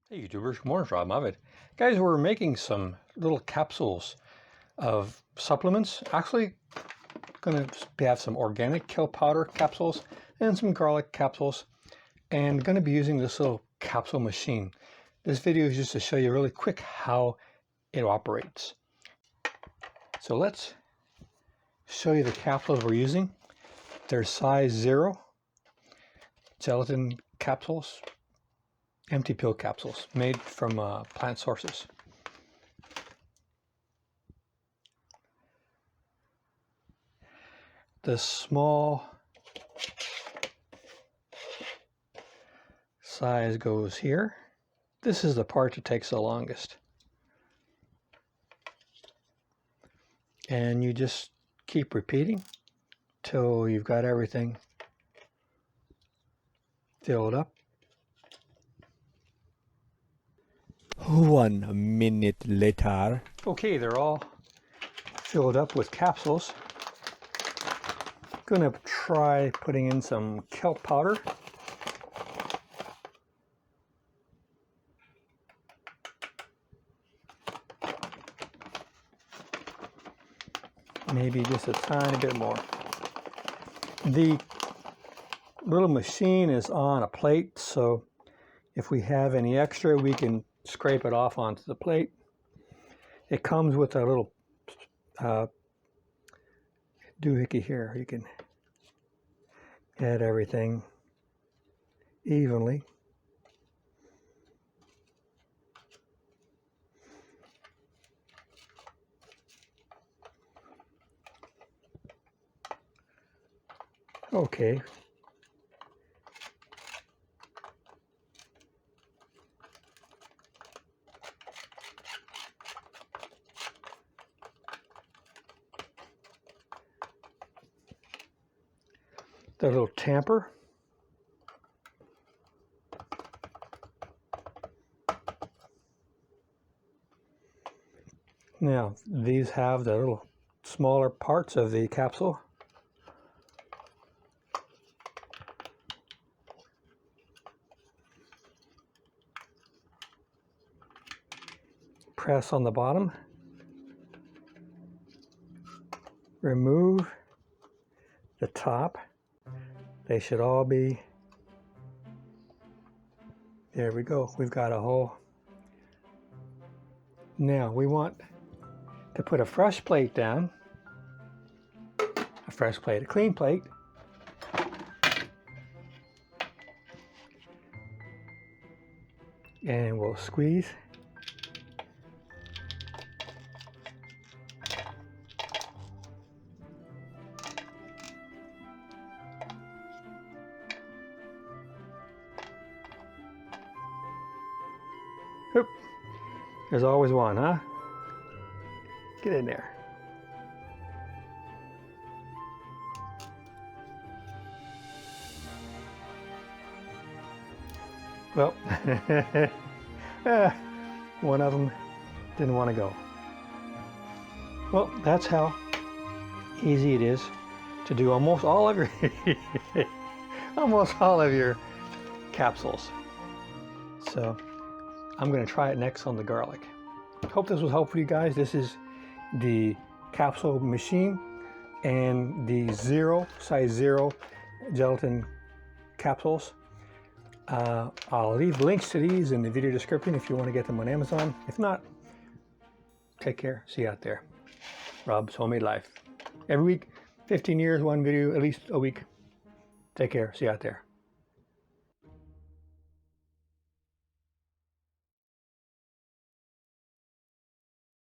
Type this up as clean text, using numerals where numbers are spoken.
Hey YouTubers, good morning, Robb Moffett. Guys, we're making some little capsules of supplements. Actually, going to have some organic kale powder capsules and some garlic capsules, and going to be using this little capsule machine. This video is just to show you really quick how it operates. So let's show you the capsules we're using. They're size 0 gelatin capsules, empty pill capsules made from plant sources. The small size goes here. This is the part that takes the longest. And you just keep repeating till you've got everything filled up. 1 minute later. Okay, they're all filled up with capsules. Gonna try putting in some kelp powder. Maybe just a tiny bit more. The little machine is on a plate, so if we have any extra, we can scrape it off onto the plate. It comes with a little doohickey here. You can add everything evenly. Okay. The little tamper. Now, these have the little smaller parts of the capsule. Press on the bottom. Remove the top. They should all be, there we go. We've got a hole. Now we want to put a fresh plate down, a clean plate. And we'll squeeze. Oop. There's always one, huh? Get in there. Well, one of them didn't want to go. Well, that's how easy it is to do almost all of your capsules. So I'm going to try it next on the garlic. Hope this was helpful for you guys. This is the capsule machine and the size 0 gelatin capsules. I'll leave links to these in the video description if you want to get them on Amazon. If not, take care. See you out there. Robb's Homemade Life. Every week, 15 years, one video, at least a week. Take care. See you out there.